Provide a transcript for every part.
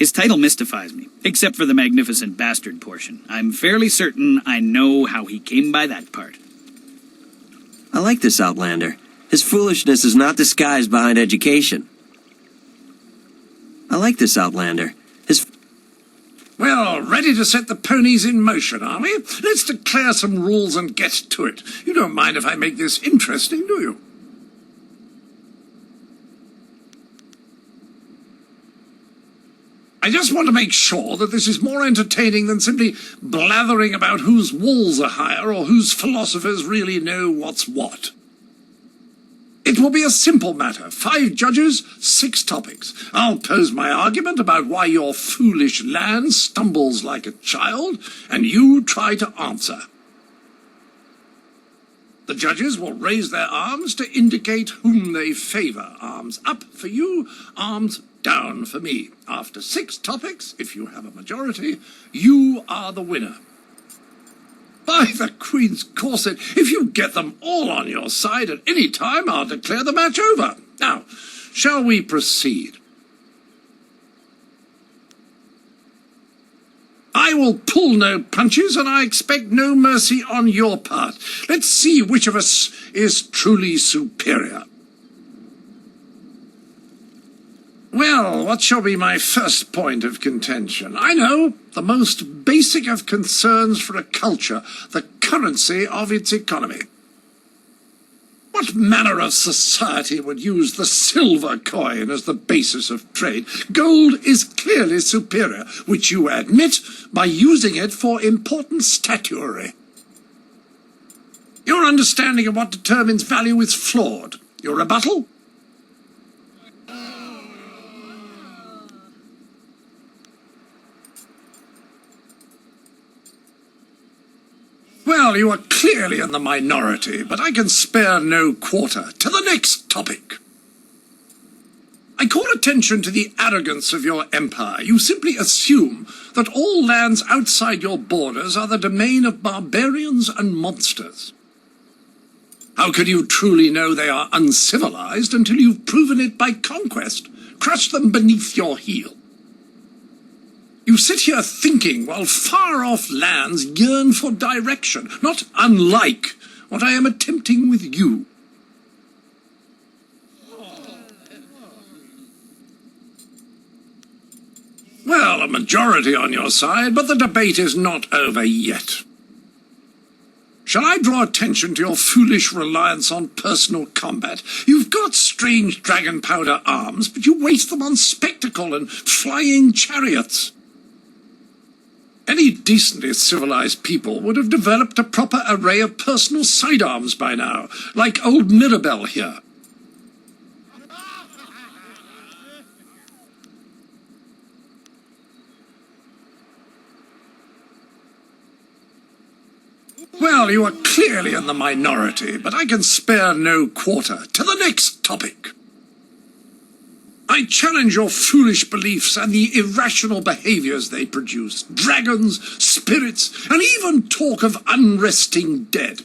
His title mystifies me, except for the magnificent bastard portion. I'm fairly certain I know how he came by that part. I like this Outlander. His foolishness is not disguised behind education. I like this Outlander. Well, ready to set the ponies in motion, are we? Let's declare some rules and get to it. You don't mind if I make this interesting, do you? I just want to make sure that this is more entertaining than simply blathering about whose walls are higher or whose philosophers really know what's what. It will be a simple matter. 5 judges, 6 topics. I'll pose my argument about why your foolish land stumbles like a child, and you try to answer. The judges will raise their arms to indicate whom they favour. Arms up for you, arms down for me. After 6 topics, if you have a majority, you are the winner. By the Queen's corset, if you get them all on your side at any time, I'll declare the match over. Now, shall we proceed? I will pull no punches, and I expect no mercy on your part. Let's see which of us is truly superior. Well, what shall be my first point of contention? I know, the most basic of concerns for a culture, the currency of its economy. What manner of society would use the silver coin as the basis of trade? Gold is clearly superior, which you admit by using it for important statuary. Your understanding of what determines value is flawed. Your rebuttal? Well, you are clearly in the minority, but I can spare no quarter. To the next topic. I call attention to the arrogance of your empire. You simply assume that all lands outside your borders are the domain of barbarians and monsters. How can you truly know they are uncivilized until you've proven it by conquest? Crush them beneath your heel. You sit here thinking while far-off lands yearn for direction, not unlike what I am attempting with you. Well, a majority on your side, but the debate is not over yet. Shall I draw attention to your foolish reliance on personal combat? You've got strange dragon powder arms, but you waste them on spectacle and flying chariots. Any decently civilized people would have developed a proper array of personal sidearms by now, like old Mirabelle here. Well, you are clearly in the minority, but I can spare no quarter. To the next topic. I challenge your foolish beliefs and the irrational behaviors they produce. Dragons, spirits, and even talk of unresting dead.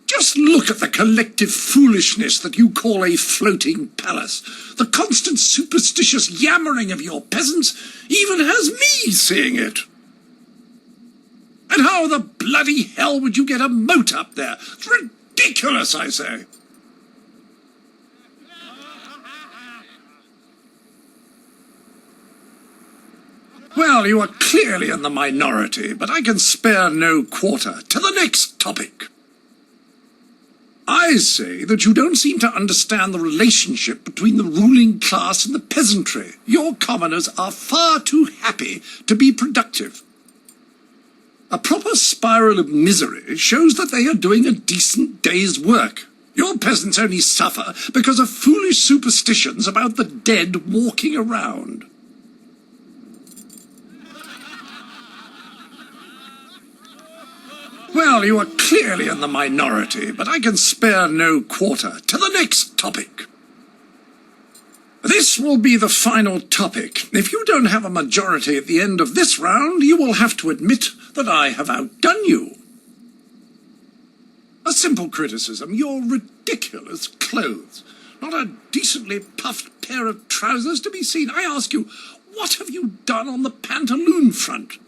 Just look at the collective foolishness that you call a floating palace. The constant superstitious yammering of your peasants even has me seeing it. And how the bloody hell would you get a moat up there? It's ridiculous, I say. Well, you are clearly in the minority, but I can spare no quarter. To the next topic. I say that you don't seem to understand the relationship between the ruling class and the peasantry. Your commoners are far too happy to be productive. A proper spiral of misery shows that they are doing a decent day's work. Your peasants only suffer because of foolish superstitions about the dead walking around. Well, you are clearly in the minority, but I can spare no quarter. To the next topic. This will be the final topic. If you don't have a majority at the end of this round, you will have to admit that I have outdone you. A simple criticism, your ridiculous clothes. Not a decently puffed pair of trousers to be seen. I ask you, what have you done on the pantaloon front?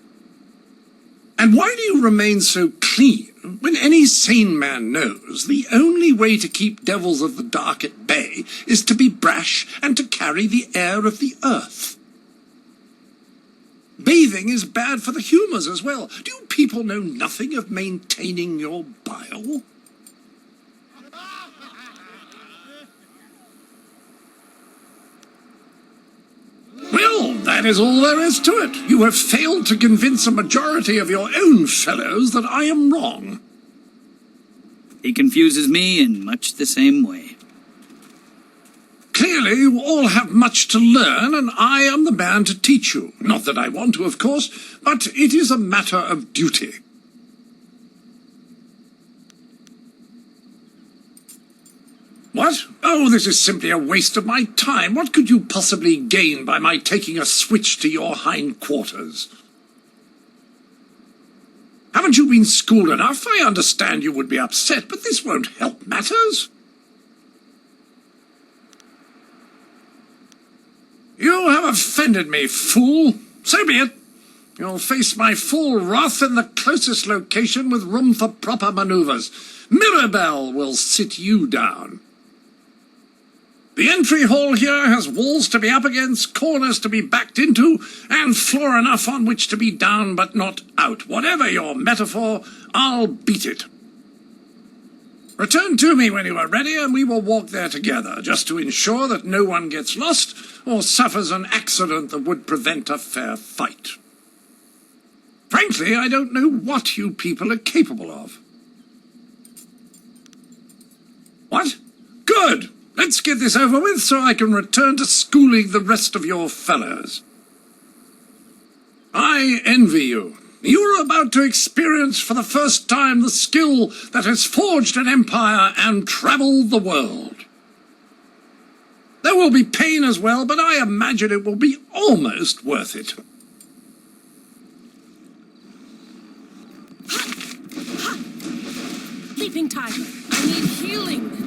And why do you remain so clean when any sane man knows the only way to keep devils of the dark at bay is to be brash and to carry the air of the earth? Bathing is bad for the humours as well. Do you people know nothing of maintaining your bile? Well, that is all there is to it. You have failed to convince a majority of your own fellows that I am wrong. He confuses me in much the same way. Clearly, you all have much to learn, and I am the man to teach you. Not that I want to, of course, but it is a matter of duty. What? Oh, this is simply a waste of my time. What could you possibly gain by my taking a switch to your hindquarters? Haven't you been schooled enough? I understand you would be upset, but this won't help matters. You have offended me, fool. So be it. You'll face my full wrath in the closest location with room for proper manoeuvres. Mirabelle will sit you down. The entry hall here has walls to be up against, corners to be backed into, and floor enough on which to be down but not out. Whatever your metaphor, I'll beat it. Return to me when you are ready, and we will walk there together, just to ensure that no one gets lost or suffers an accident that would prevent a fair fight. Frankly, I don't know what you people are capable of. What? Good! Let's get this over with so I can return to schooling the rest of your fellows. I envy you. You are about to experience for the first time the skill that has forged an empire and travelled the world. There will be pain as well, but I imagine it will be almost worth it. Leaping tiger. I need healing.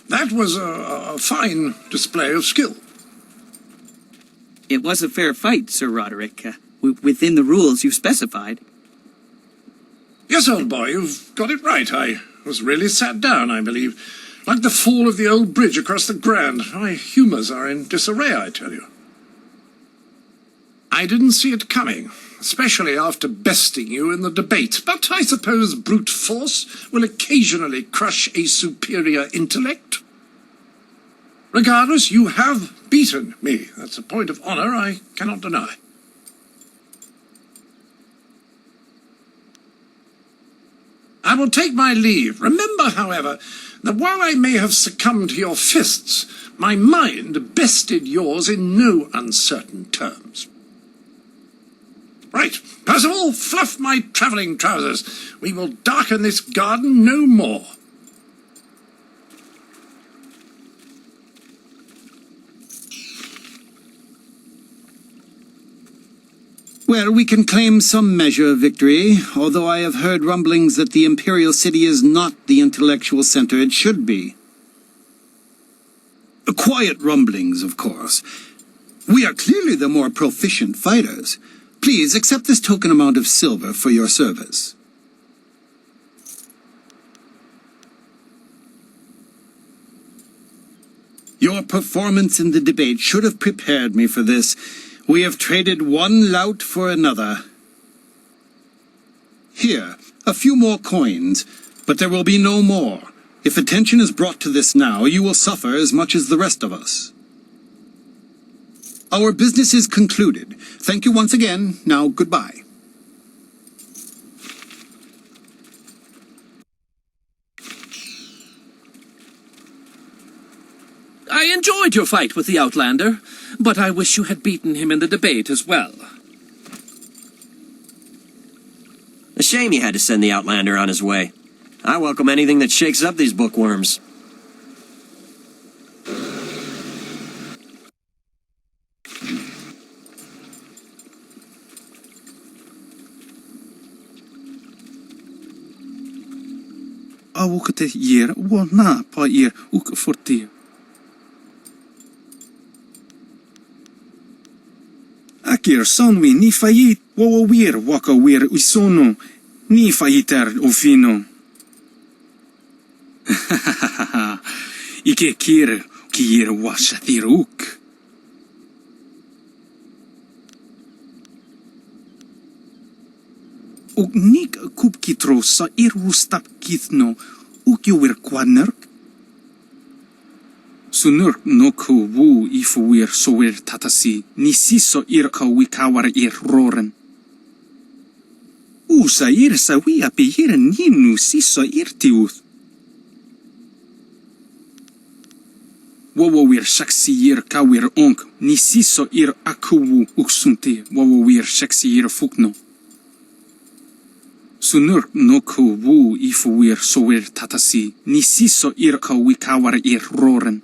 That was a fine display of skill. It was a fair fight, Sir Roderick, within the rules you specified. Yes, old boy, you've got it right. I was really sat down, I believe. Like the fall of the old bridge across the Grand. My humours are in disarray, I tell you. I didn't see it coming, especially after besting you in the debate, but I suppose brute force will occasionally crush a superior intellect. Regardless, you have beaten me. That's a point of honour I cannot deny. I will take my leave. Remember, however, that while I may have succumbed to your fists, my mind bested yours in no uncertain terms. Right, Percival, fluff my travelling trousers. We will darken this garden no more. Well, we can claim some measure of victory, although I have heard rumblings that the Imperial City is not the intellectual center it should be. Quiet rumblings, of course. We are clearly the more proficient fighters. Please accept this token amount of silver for your service. Your performance in the debate should have prepared me for this. We have traded one lout for another. Here, a few more coins, but there will be no more. If attention is brought to this now, you will suffer as much as the rest of us. Our business is concluded. Thank you once again. Now, goodbye. I enjoyed your fight with the Outlander, but I wish you had beaten him in the debate as well. A shame you had to send the Outlander on his way. I welcome anything that shakes up these bookworms. Awukte year wana pa year uk forti. Akir sonwi ni fayit wawawir waka wir usono ni fayitar ofino. Ike kir kier washatiruk. Uk nik kup kitro sa irustap kitno uk yo wir kwadnerk. Sunurk no ku wu ifu wir so wir tatasi ni siso ir ka wikawar ir roren. Usa ir sa wi api ir ninu siso ir tiuth. Wawa wir shaksi ir ka wir onk ni siso ir akuwu uksunti wawa wir shaksi ir fukno. Sunurk no ku wu ifu wir so wir tatasi ni siso ir ka wikawar ir roren.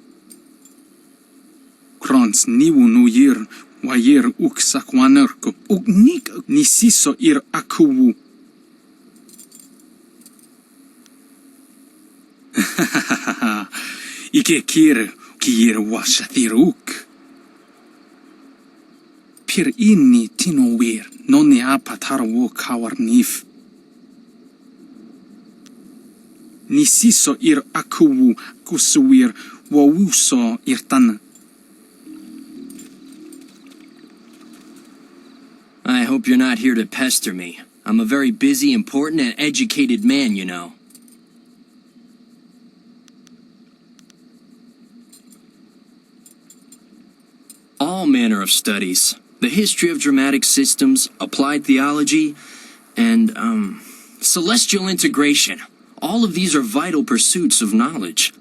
Krons niwu no yir wa yir uk sakwanurko uk nik ni siso ir akuwu. Ike kir kier washatiruk. Pir inni tino wir noni apatar wo kawar nif. Ni siso ir akuwu kusuwir wa wuso ir tan. I hope you're not here to pester me. I'm a very busy, important, and educated man, you know. All manner of studies. The history of dramatic systems, applied theology, and, celestial integration. All of these are vital pursuits of knowledge.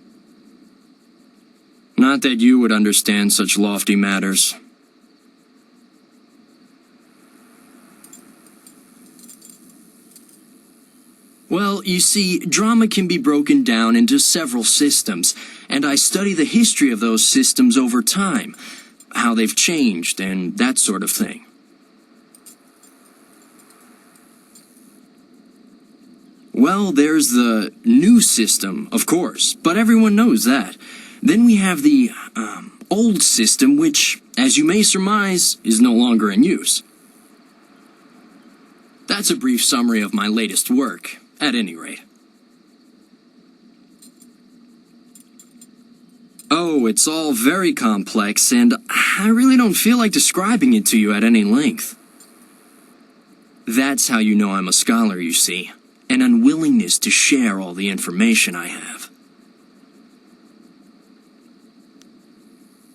Not that you would understand such lofty matters. Well, you see, drama can be broken down into several systems, and I study the history of those systems over time, how they've changed, and that sort of thing. Well, there's the new system, of course, but everyone knows that. Then we have the, old system, which, as you may surmise, is no longer in use. That's a brief summary of my latest work. At any rate. Oh, it's all very complex, and I really don't feel like describing it to you at any length. That's how you know I'm a scholar, you see. An unwillingness to share all the information I have.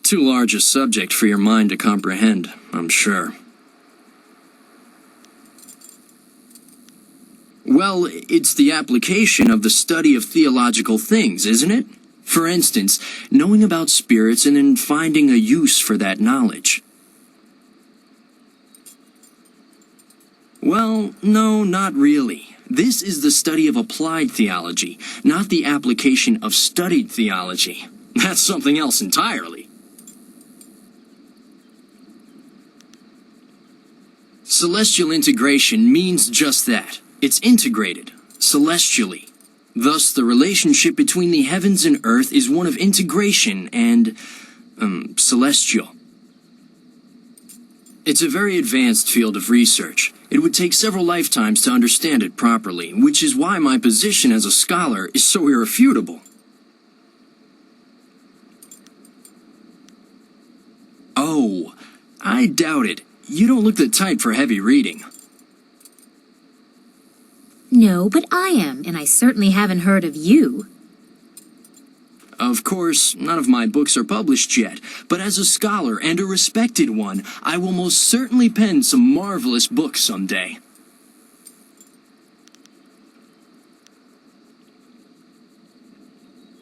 Too large a subject for your mind to comprehend, I'm sure. Well, it's the application of the study of theological things, isn't it? For instance, knowing about spirits and then finding a use for that knowledge. Well, no, not really. This is the study of applied theology, not the application of studied theology. That's something else entirely. Celestial integration means just that. It's integrated, celestially. Thus, the relationship between the heavens and earth is one of integration and, celestial. It's a very advanced field of research. It would take several lifetimes to understand it properly, which is why my position as a scholar is so irrefutable. Oh, I doubt it. You don't look the type for heavy reading. No, but I am, and I certainly haven't heard of you. Of course, none of my books are published yet, but as a scholar and a respected one, I will most certainly pen some marvelous books someday.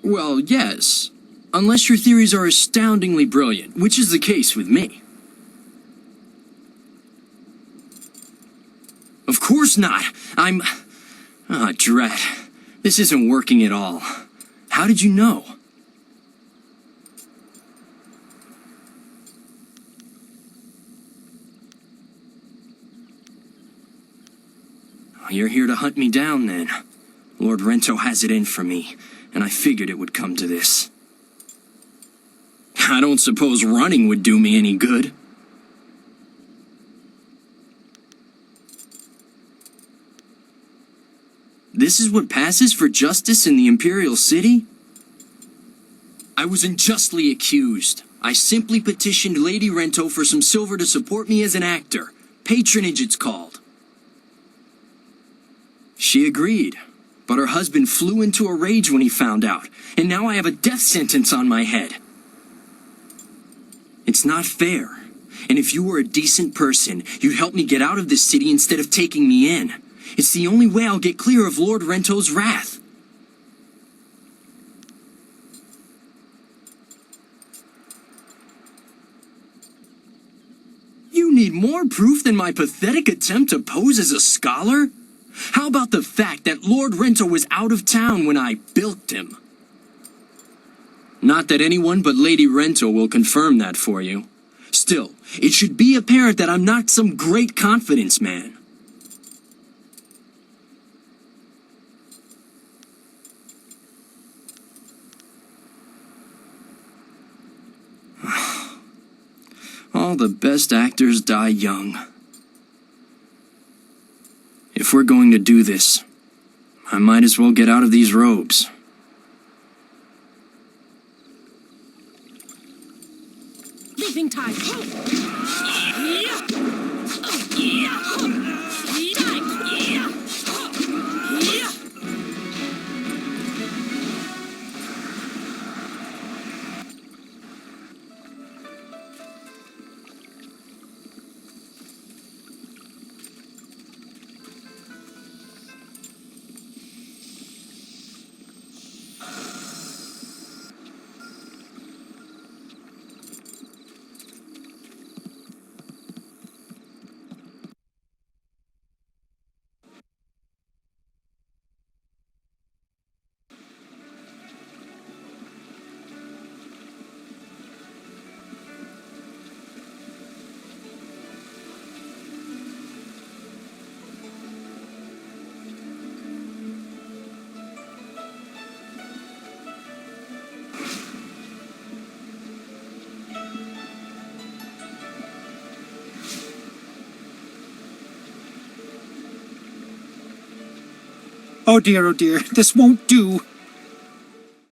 Well, yes. Unless your theories are astoundingly brilliant, which is the case with me. Of course not. Drat. This isn't working at all. How did you know? You're here to hunt me down, then. Lord Rento has it in for me, and I figured it would come to this. I don't suppose running would do me any good. This is what passes for justice in the Imperial City? I was unjustly accused. I simply petitioned Lady Rento for some silver to support me as an actor. Patronage, it's called. She agreed, but her husband flew into a rage when he found out, and now I have a death sentence on my head. It's not fair, and if you were a decent person, you'd help me get out of this city instead of taking me in. It's the only way I'll get clear of Lord Rento's wrath. You need more proof than my pathetic attempt to pose as a scholar? How about the fact that Lord Rento was out of town when I bilked him? Not that anyone but Lady Rento will confirm that for you. Still, it should be apparent that I'm not some great confidence man. All the best actors die young. If we're going to do this, I might as well get out of these robes. Leaping tide. Oh dear, this won't do.